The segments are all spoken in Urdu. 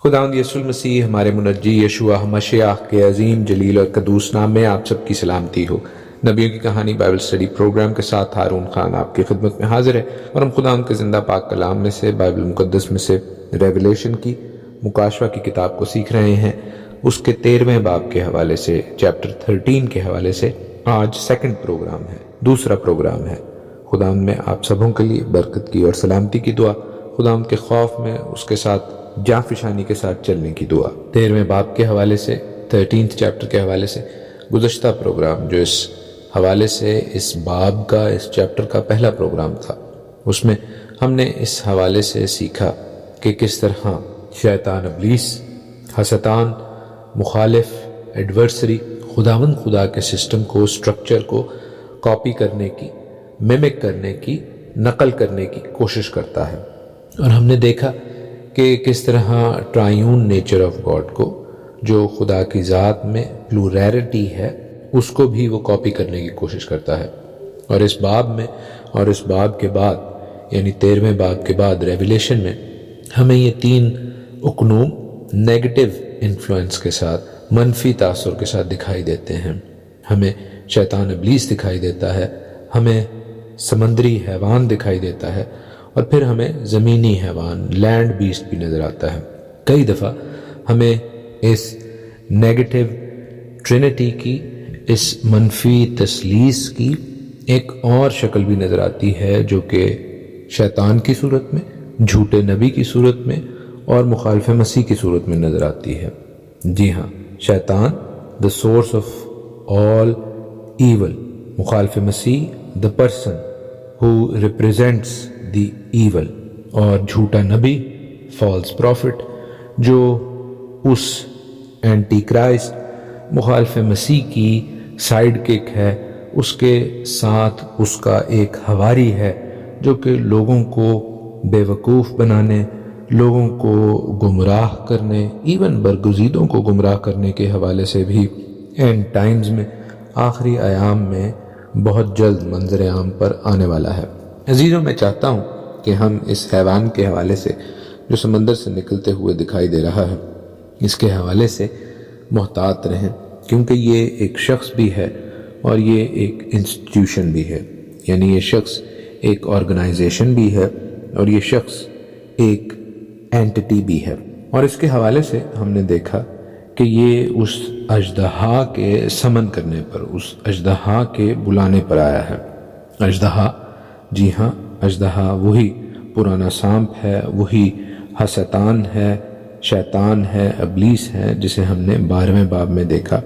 خداوند یسوع المسیح ہمارے منجی یشوع مشیح کے عظیم جلیل اور قدوس نام میں آپ سب کی سلامتی ہو۔ نبیوں کی کہانی بائبل اسٹڈی پروگرام کے ساتھ ہارون خان آپ کی خدمت میں حاضر ہے، اور ہم خداوند کے زندہ پاک کلام میں سے، بائبل مقدس میں سے ریویلیشن کی مکاشفہ کی کتاب کو سیکھ رہے ہیں۔ اس کے 13ویں باب کے حوالے سے، چیپٹر 13 کے حوالے سے آج سیکنڈ پروگرام ہے، دوسرا پروگرام ہے۔ خداوند میں آپ سبوں کے لیے برکت کی اور سلامتی کی دعا، خداوند کے خوف میں اس کے ساتھ جاں فشانی کے ساتھ چلنے کی دعا۔ 13ویں باب کے حوالے سے، 13 چیپٹر کے حوالے سے گزشتہ پروگرام جو اس حوالے سے اس باب کا، اس چیپٹر کا پہلا پروگرام تھا، اس میں ہم نے اس حوالے سے سیکھا کہ کس طرح شیطان ابلیس، حسدان، مخالف، ایڈورسری خداوند خدا کے سسٹم کو، سٹرکچر کو کاپی کرنے کی، میمک کرنے کی، نقل کرنے کی کوشش کرتا ہے۔ اور ہم نے دیکھا کہ کس طرح ٹرائیون نیچر آف گاڈ کو، جو خدا کی ذات میں پلوریلٹی ہے، اس کو بھی وہ کاپی کرنے کی کوشش کرتا ہے۔ اور اس باب میں اور اس باب کے بعد، یعنی 13ویں باب کے بعد ریویلیشن میں، ہمیں یہ 3 اقنوم نیگیٹو انفلوئنس کے ساتھ، منفی تاثر کے ساتھ دکھائی دیتے ہیں۔ ہمیں شیطان ابلیس دکھائی دیتا ہے، ہمیں سمندری حیوان دکھائی دیتا ہے، اور پھر ہمیں زمینی حیوان، لینڈ بیسٹ بھی نظر آتا ہے۔ کئی دفعہ ہمیں اس نیگیٹو ٹرینٹی کی، اس منفی تثلیث کی ایک اور شکل بھی نظر آتی ہے، جو کہ شیطان کی صورت میں، جھوٹے نبی کی صورت میں اور مخالف مسیح کی صورت میں نظر آتی ہے۔ جی ہاں، شیطان the source of all evil، مخالف مسیح the person who represents the evil، اور جھوٹا نبی فالس پروفٹ جو اس اینٹی کرائسٹ مخالف مسیح کی سائیڈ کک ہے، اس کے ساتھ اس کا ایک حواری ہے، جو کہ لوگوں کو بے وقوف بنانے، لوگوں کو گمراہ کرنے، ایون برگزیدوں کو گمراہ کرنے کے حوالے سے بھی اینڈ ٹائمز میں، آخری ایام میں بہت جلد منظر عام پر آنے والا ہے۔ عزیزوں، میں چاہتا ہوں کہ ہم اس حیوان کے حوالے سے، جو سمندر سے نکلتے ہوئے دکھائی دے رہا ہے، اس کے حوالے سے محتاط رہیں، کیونکہ یہ ایک شخص بھی ہے اور یہ ایک انسٹیٹیوشن بھی ہے، یعنی یہ شخص ایک آرگنائزیشن بھی ہے اور یہ شخص ایک اینٹی بھی ہے۔ اور اس کے حوالے سے ہم نے دیکھا کہ یہ اس اژدہا کے سمن کرنے پر، اس اژدہا کے بلانے پر آیا ہے۔ اژدہا، جی ہاں، اژدہا وہی پرانا سانپ ہے، وہی حسدان ہے، شیطان ہے، ابلیس ہے، جسے ہم نے 12ویں باب میں دیکھا۔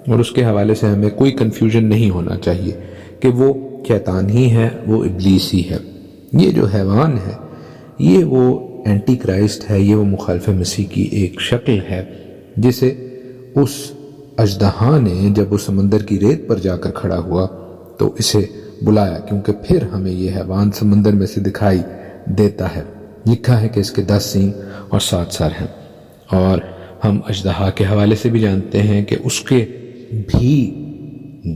اور اس کے حوالے سے ہمیں کوئی کنفیوژن نہیں ہونا چاہیے کہ وہ شیطان ہی ہے، وہ ابلیس ہی ہے۔ یہ جو حیوان ہے، یہ وہ اینٹی کرائسٹ ہے، یہ وہ مخالف مسیح کی ایک شکل ہے، جسے اس اژدہا نے جب وہ سمندر کی ریت پر جا کر کھڑا ہوا تو اسے بلایا، کیونکہ پھر ہمیں یہ حیوان سمندر میں سے دکھائی دیتا ہے۔ لکھا ہے کہ اس کے 10 سینگ اور 7 سر ہیں، اور ہم اژدہا کے حوالے سے بھی جانتے ہیں کہ اس کے بھی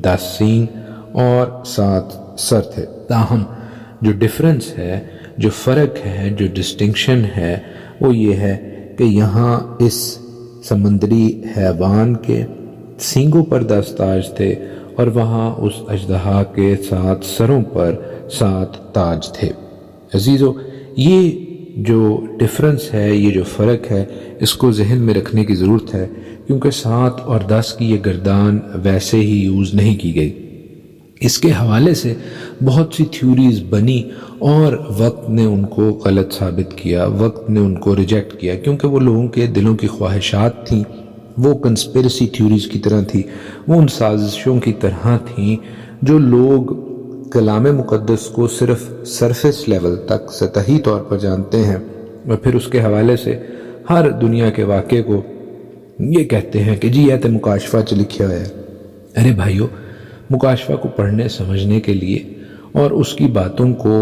10 سینگ اور 7 سر تھے۔ تاہم جو ڈفرنس ہے، جو فرق ہے، جو ڈسٹنکشن ہے، وہ یہ ہے کہ یہاں اس سمندری حیوان کے سینگوں پر 10 تاج تھے، اور وہاں اس اژدہا کے 7 سروں پر 7 تاج تھے۔ عزیزو، یہ جو ڈفرنس ہے، یہ جو فرق ہے، اس کو ذہن میں رکھنے کی ضرورت ہے، کیونکہ 7 اور 10 کی یہ گردان ویسے ہی یوز نہیں کی گئی۔ اس کے حوالے سے بہت سی تھیوریز بنی، اور وقت نے ان کو غلط ثابت کیا، وقت نے ان کو ریجیکٹ کیا، کیونکہ وہ لوگوں کے دلوں کی خواہشات تھیں، وہ کنسپیرسی تھیوریز کی طرح تھی، وہ ان سازشوں کی طرح تھیں جو لوگ کلام مقدس کو صرف سرفیس لیول تک، سطحی طور پر جانتے ہیں، اور پھر اس کے حوالے سے ہر دنیا کے واقعے کو یہ کہتے ہیں کہ جی ایت مکاشفہ چ لکھا ہوا ہے۔ ارے بھائیو، مکاشفہ کو پڑھنے سمجھنے کے لیے اور اس کی باتوں کو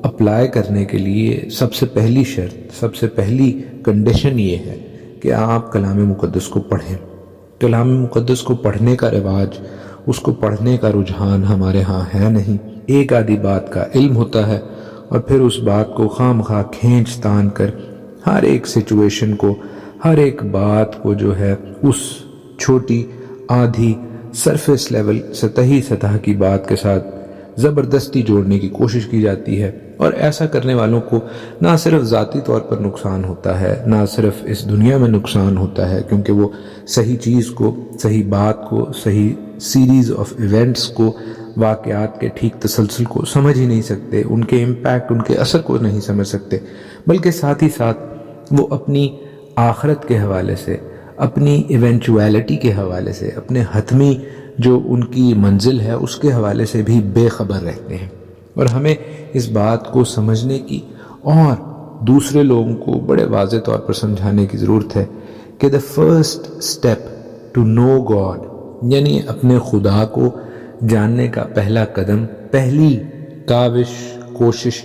اپلائی کرنے کے لیے سب سے پہلی شرط، سب سے پہلی کنڈیشن یہ ہے کہ آپ کلام مقدس کو پڑھیں۔ کلام مقدس کو پڑھنے کا رواج، اس کو پڑھنے کا رجحان ہمارے ہاں ہے نہیں۔ ایک آدھی بات کا علم ہوتا ہے، اور پھر اس بات کو خواہ مخواہ کھینچ تان کر ہر ایک سچویشن کو، ہر ایک بات کو جو ہے اس چھوٹی آدھی سرفیس لیول سطحی سطح کی بات کے ساتھ زبردستی جوڑنے کی کوشش کی جاتی ہے، اور ایسا کرنے والوں کو نہ صرف ذاتی طور پر نقصان ہوتا ہے، نہ صرف اس دنیا میں نقصان ہوتا ہے، کیونکہ وہ صحیح چیز کو، صحیح بات کو، صحیح سیریز آف ایونٹس کو، واقعات کے ٹھیک تسلسل کو سمجھ ہی نہیں سکتے، ان کے امپیکٹ، ان کے اثر کو نہیں سمجھ سکتے، بلکہ ساتھ ہی ساتھ وہ اپنی آخرت کے حوالے سے، اپنی ایونچویلٹی کے حوالے سے، اپنے حتمی جو ان کی منزل ہے اس کے حوالے سے بھی بے خبر رہتے ہیں۔ اور ہمیں اس بات کو سمجھنے کی اور دوسرے لوگوں کو بڑے واضح طور پر سمجھانے کی ضرورت ہے کہ the first step to know God، یعنی اپنے خدا کو جاننے کا پہلا قدم، پہلی کاوش، کوشش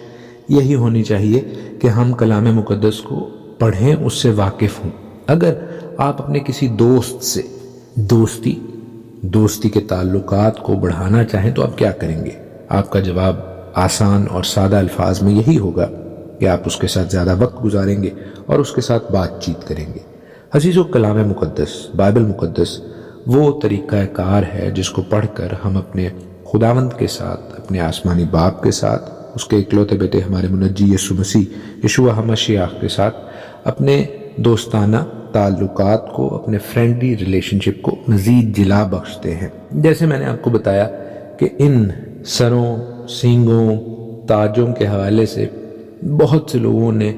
یہی ہونی چاہیے کہ ہم کلام مقدس کو پڑھیں، اس سے واقف ہوں۔ اگر آپ اپنے کسی دوست سے دوستی کے تعلقات کو بڑھانا چاہیں تو آپ کیا کریں گے؟ آپ کا جواب آسان اور سادہ الفاظ میں یہی ہوگا کہ آپ اس کے ساتھ زیادہ وقت گزاریں گے اور اس کے ساتھ بات چیت کریں گے۔ عزیزو، کلام مقدس، بائبل مقدس وہ طریقہ کار ہے جس کو پڑھ کر ہم اپنے خداوند کے ساتھ، اپنے آسمانی باپ کے ساتھ، اس کے اکلوتے بیٹے ہمارے منجی یسوع مسیح یشوع ہمشیاہ کے ساتھ اپنے دوستانہ تعلقات کو، اپنے فرینڈلی ریلیشن شپ کو مزید جلا بخشتے ہیں۔ جیسے میں نے آپ کو بتایا کہ ان سروں، سینگوں، تاجوں کے حوالے سے بہت سے لوگوں نے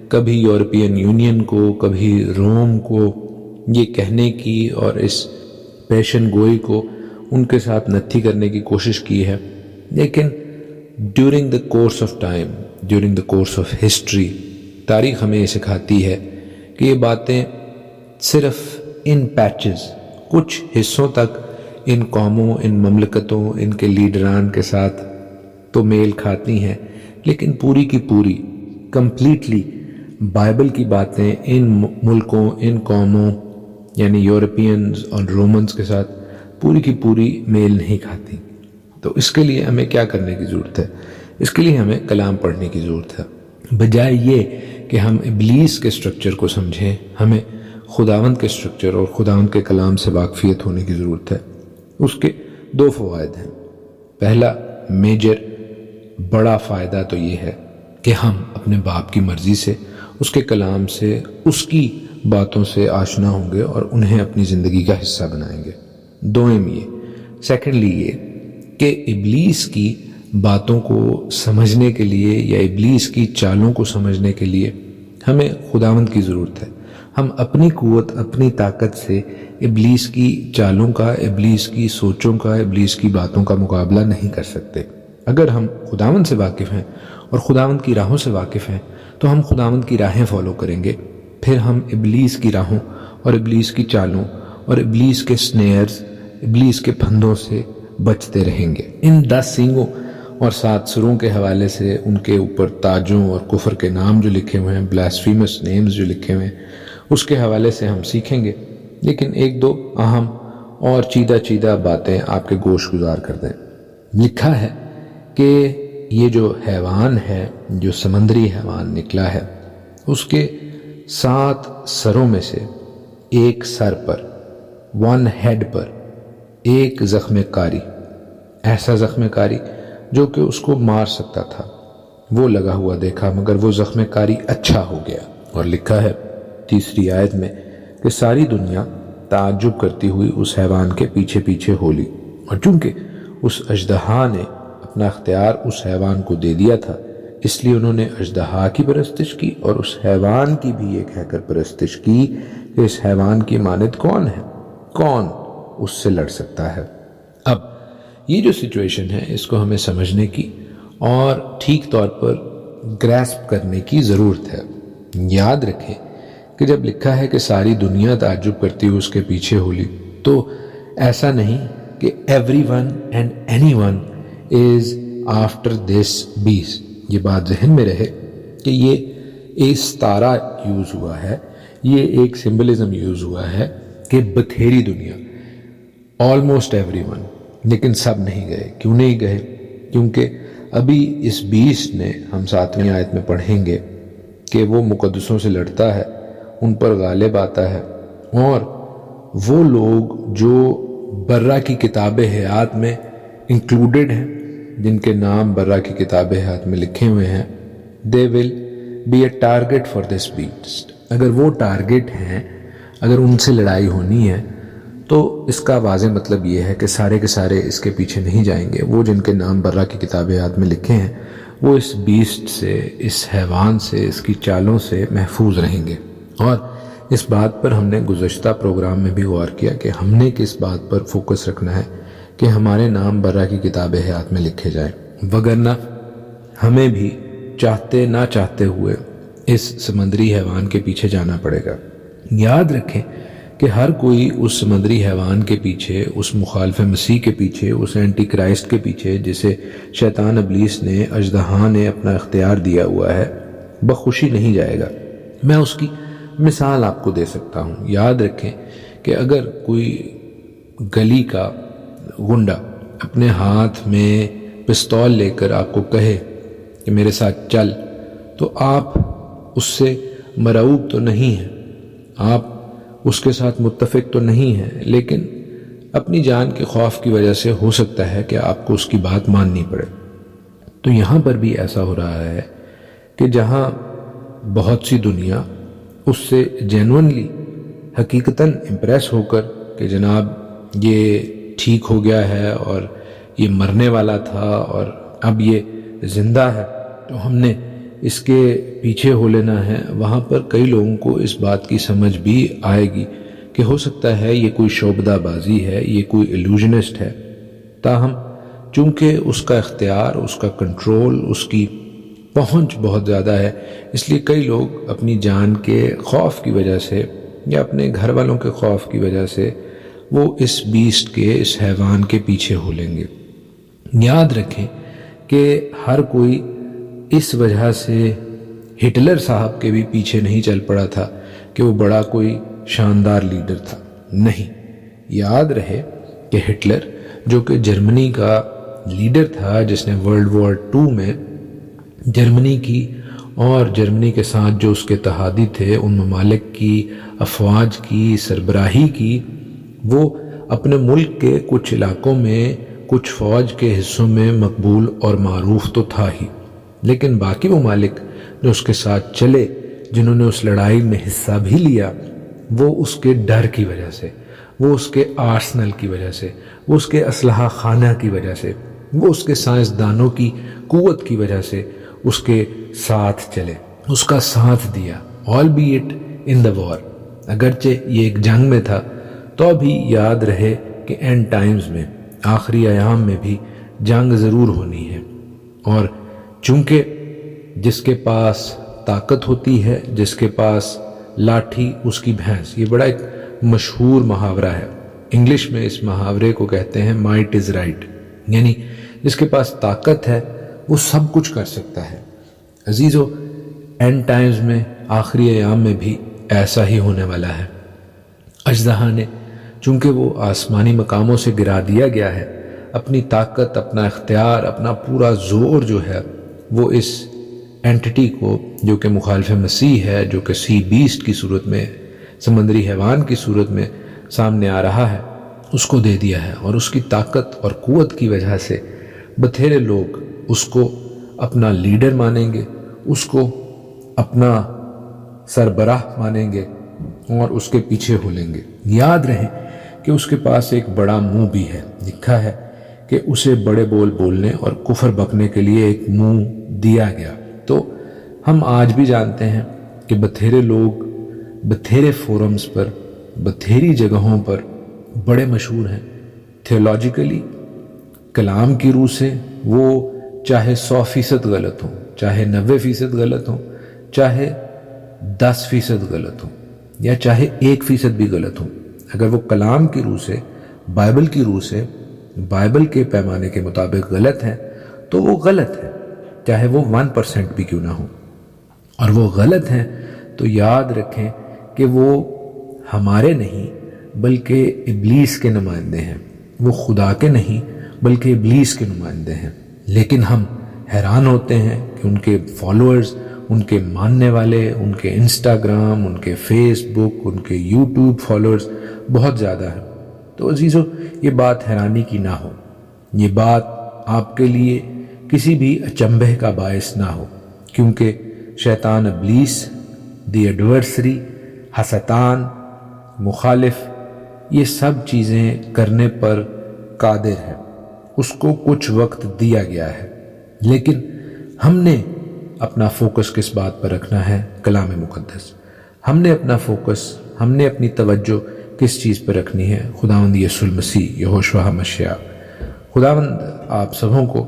کبھی یورپین یونین کو، کبھی روم کو یہ کہنے کی اور اس پیشن گوئی کو ان کے ساتھ نتھی کرنے کی کوشش کی ہے، لیکن during the course of time, during the course of history, تاریخ ہمیں یہ سکھاتی ہے کہ یہ باتیں صرف ان پیچز، کچھ حصوں تک ان قوموں، ان مملکتوں، ان کے لیڈران کے ساتھ تو میل کھاتی ہیں، لیکن پوری کی پوری کمپلیٹلی بائبل کی باتیں ان ملکوں، ان قوموں یعنی یورپینز اور رومنز کے ساتھ پوری کی پوری میل نہیں کھاتی۔ تو اس کے لیے ہمیں کیا کرنے کی ضرورت ہے؟ اس کے لیے ہمیں کلام پڑھنے کی ضرورت ہے۔ بجائے یہ کہ ہم ابلیس کے سٹرکچر کو سمجھیں، ہمیں خداوند کے سٹرکچر اور خداوند کے کلام سے واقفیت ہونے کی ضرورت ہے۔ اس کے دو فوائد ہیں۔ پہلا میجر بڑا فائدہ تو یہ ہے کہ ہم اپنے باپ کی مرضی سے، اس کے کلام سے، اس کی باتوں سے آشنا ہوں گے اور انہیں اپنی زندگی کا حصہ بنائیں گے۔ دوم یہ، سیکنڈلی یہ کہ ابلیس کی باتوں کو سمجھنے کے لیے یا ابلیس کی چالوں کو سمجھنے کے لیے ہمیں خداوند کی ضرورت ہے۔ ہم اپنی قوت، اپنی طاقت سے ابلیس کی چالوں کا، ابلیس کی سوچوں کا، ابلیس کی باتوں کا مقابلہ نہیں کر سکتے۔ اگر ہم خداوند سے واقف ہیں اور خداوند کی راہوں سے واقف ہیں تو ہم خداوند کی راہیں فالو کریں گے، پھر ہم ابلیس کی راہوں اور ابلیس کی چالوں اور ابلیس کے سنیئرز، ابلیس کے پھندوں سے بچتے رہیں گے۔ ان 10 سینگوں اور 7 سروں کے حوالے سے، ان کے اوپر تاجوں اور کفر کے نام جو لکھے ہوئے ہیں، بلاسفیمس نیمز جو لکھے ہوئے ہیں، اس کے حوالے سے ہم سیکھیں گے، لیکن ایک دو اہم اور چیدہ باتیں آپ کے گوش گزار کر دیں۔ لکھا ہے کہ یہ جو حیوان ہے، جو سمندری حیوان نکلا ہے، اس کے 7 سروں میں سے ایک سر پر، 1 ہیڈ پر ایک زخم کاری، ایسا زخم کاری جو کہ اس کو مار سکتا تھا، وہ لگا ہوا دیکھا، مگر وہ زخم کاری اچھا ہو گیا۔ اور لکھا ہے 3 آیت میں کہ ساری دنیا تعجب کرتی ہوئی اس حیوان کے پیچھے پیچھے ہو لی، اور چونکہ اس اژدہا نے اپنا اختیار اس حیوان کو دے دیا تھا، اس لیے انہوں نے اژدہا کی پرستش کی اور اس حیوان کی بھی یہ کہہ کر پرستش کی کہ اس حیوان کی مانند کون ہے، کون اس سے لڑ سکتا ہے۔ اب یہ جو سچویشن ہے، اس کو ہمیں سمجھنے کی اور ٹھیک طور پر گریسپ کرنے کی ضرورت ہے۔ یاد رکھیں کہ جب لکھا ہے کہ ساری دنیا تعجب کرتی ہوئی اس کے پیچھے ہو لی، تو ایسا نہیں کہ every one and any one is after this best. یہ بات ذہن میں رہے کہ یہ استارہ یوز ہوا ہے، یہ ایک سمبلزم یوز ہوا ہے کہ بتھیری دنیا، آلموسٹ ایوری ون، لیکن سب نہیں گئے۔ کیوں نہیں گئے؟ کیونکہ ابھی اس بیسٹ نے، ہم 7ویں آیت میں پڑھیں گے کہ وہ مقدسوں سے لڑتا ہے، ان پر غالب آتا ہے، اور وہ لوگ جو برہ کی کتاب حیات میں انکلوڈڈ ہیں، جن کے نام برہ کی کتاب حیات میں لکھے ہوئے ہیں، they will be a target for this beast. اگر وہ ٹارگٹ ہیں، اگر ان سے لڑائی ہونی ہے، تو اس کا واضح مطلب یہ ہے کہ سارے کے سارے اس کے پیچھے نہیں جائیں گے۔ وہ جن کے نام برہ کی کتاب حیات میں لکھے ہیں وہ اس بیسٹ سے، اس حیوان سے، اس کی چالوں سے محفوظ رہیں گے۔ اور اس بات پر ہم نے گزشتہ پروگرام میں بھی غور کیا کہ ہم نے کس بات پر فوکس رکھنا ہے کہ ہمارے نام برہ کی کتاب حیات میں لکھے جائیں، وگرنہ ہمیں بھی چاہتے نہ چاہتے ہوئے اس سمندری حیوان کے پیچھے جانا پڑے گا۔ یاد رکھیں کہ ہر کوئی اس سمندری حیوان کے پیچھے، اس مخالف مسیح کے پیچھے، اس اینٹی کرائسٹ کے پیچھے جسے شیطان ابلیس نے، اژدہا نے اپنا اختیار دیا ہوا ہے، بخوشی نہیں جائے گا۔ میں اس کی مثال آپ کو دے سکتا ہوں۔ یاد رکھیں کہ اگر کوئی گلی کا گنڈا اپنے ہاتھ میں پستول لے کر آپ کو کہے کہ میرے ساتھ چل، تو آپ اس سے مرعوب تو نہیں ہیں، آپ اس کے ساتھ متفق تو نہیں ہیں، لیکن اپنی جان کے خوف کی وجہ سے ہو سکتا ہے کہ آپ کو اس کی بات ماننی پڑے۔ تو یہاں پر بھی ایسا ہو رہا ہے کہ جہاں بہت سی دنیا اس سے جینونلی، حقیقتاً امپریس ہو کر کہ جناب یہ ٹھیک ہو گیا ہے اور یہ مرنے والا تھا اور اب یہ زندہ ہے، تو ہم نے اس کے پیچھے ہو لینا ہے، وہاں پر کئی لوگوں کو اس بات کی سمجھ بھی آئے گی کہ ہو سکتا ہے یہ کوئی شعبدہ بازی ہے، یہ کوئی ایلوژنسٹ ہے۔ تاہم چونکہ اس کا اختیار، اس کا کنٹرول، اس کی پہنچ بہت زیادہ ہے، اس لیے کئی لوگ اپنی جان کے خوف کی وجہ سے یا اپنے گھر والوں کے خوف کی وجہ سے وہ اس بیسٹ کے، اس حیوان کے پیچھے ہو لیں گے۔ یاد رکھیں کہ ہر کوئی اس وجہ سے ہٹلر صاحب کے بھی پیچھے نہیں چل پڑا تھا کہ وہ بڑا کوئی شاندار لیڈر تھا، نہیں۔ یاد رہے کہ ہٹلر جو کہ جرمنی کا لیڈر تھا، جس نے ورلڈ وار 2 میں جرمنی کی اور جرمنی کے ساتھ جو اس کے اتحادی تھے ان ممالک کی افواج کی سربراہی کی، وہ اپنے ملک کے کچھ علاقوں میں، کچھ فوج کے حصوں میں مقبول اور معروف تو تھا ہی، لیکن باقی ممالک جو اس کے ساتھ چلے، جنہوں نے اس لڑائی میں حصہ بھی لیا، وہ اس کے ڈر کی وجہ سے، وہ اس کے آرسنل کی وجہ سے، وہ اس کے اسلحہ خانہ کی وجہ سے، وہ اس کے سائنسدانوں کی قوت کی وجہ سے اس کے ساتھ چلے، اس کا ساتھ دیا، آل بی اٹ ان دا وار۔ اگرچہ یہ ایک جنگ میں تھا، تو بھی یاد رہے کہ اینڈ ٹائمز میں، آخری ایام میں بھی جنگ ضرور ہونی ہے، اور چونکہ جس کے پاس طاقت ہوتی ہے، جس کے پاس لاٹھی اس کی بھینس، یہ بڑا ایک مشہور محاورہ ہے۔ انگلش میں اس محاورے کو کہتے ہیں مائٹ از رائٹ، یعنی جس کے پاس طاقت ہے وہ سب کچھ کر سکتا ہے۔ عزیزو، اینڈ ٹائمز میں، آخری ایام میں بھی ایسا ہی ہونے والا ہے۔ اژدہا نے، چونکہ وہ آسمانی مقاموں سے گرا دیا گیا ہے، اپنی طاقت، اپنا اختیار، اپنا پورا زور جو ہے وہ اس اینٹی کو، جو کہ مخالف مسیح ہے، جو کہ سی بیسٹ کی صورت میں، سمندری حیوان کی صورت میں سامنے آ رہا ہے، اس کو دے دیا ہے، اور اس کی طاقت اور قوت کی وجہ سے بتھیرے لوگ اس کو اپنا لیڈر مانیں گے، اس کو اپنا سربراہ مانیں گے اور اس کے پیچھے ہو لیں گے۔ یاد رہیں کہ اس کے پاس ایک بڑا منہ بھی ہے، لکھا ہے کہ اسے بڑے بول بولنے اور کفر بکنے کے لیے ایک منہ دیا گیا۔ تو ہم آج بھی جانتے ہیں کہ بتھیرے لوگ بتھیرے فورمز پر، بتھیری جگہوں پر بڑے مشہور ہیں تھیولوجیکلی، کلام کی روح سے، وہ چاہے 100% غلط ہوں، چاہے 90% غلط ہوں، چاہے 10% غلط ہوں، یا چاہے 1% بھی غلط ہوں، اگر وہ کلام کی روح سے، بائبل کی روح سے، بائبل کے پیمانے کے مطابق غلط ہیں تو وہ غلط ہے، چاہے وہ 1% بھی کیوں نہ ہو۔ اور وہ غلط ہیں تو یاد رکھیں کہ وہ ہمارے نہیں بلکہ ابلیس کے نمائندے ہیں، وہ خدا کے نہیں بلکہ ابلیس کے نمائندے ہیں۔ لیکن ہم حیران ہوتے ہیں کہ ان کے فالوورز ان کے ماننے والے، ان کے انسٹاگرام، ان کے فیس بک، ان کے یوٹیوب فالوورز بہت زیادہ ہیں۔ تو عزیزو، یہ بات حیرانی کی نہ ہو، یہ بات آپ کے لیے کسی بھی اچنبھے کا باعث نہ ہو، کیونکہ شیطان ابلیس، دی ایڈورسری، حسدان، مخالف، یہ سب چیزیں کرنے پر قادر ہے، اس کو کچھ وقت دیا گیا ہے، لیکن ہم نے اپنا فوکس کس بات پر رکھنا ہے؟ کلام مقدس۔ ہم نے اپنا فوکس، ہم نے اپنی توجہ کس چیز پر رکھنی ہے؟ خداوند یسوع المسیح، یہوشوا مشیح۔ خداوند آپ سبوں کو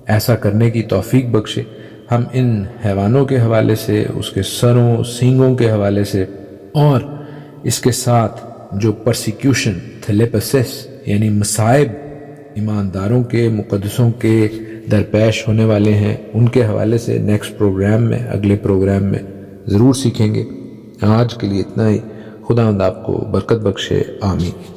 ایسا کرنے کی توفیق بخشے۔ ہم ان حیوانوں کے حوالے سے، اس کے سروں سینگوں کے حوالے سے، اور اس کے ساتھ جو پرسیکیوشن، تھلیپسس یعنی مصائب ایمانداروں کے، مقدسوں کے درپیش ہونے والے ہیں، ان کے حوالے سے نیکسٹ پروگرام میں، اگلے پروگرام میں ضرور سیکھیں گے۔ آج کے لیے اتنا ہی۔ خداوند آپ کو برکت بخشے، آمین۔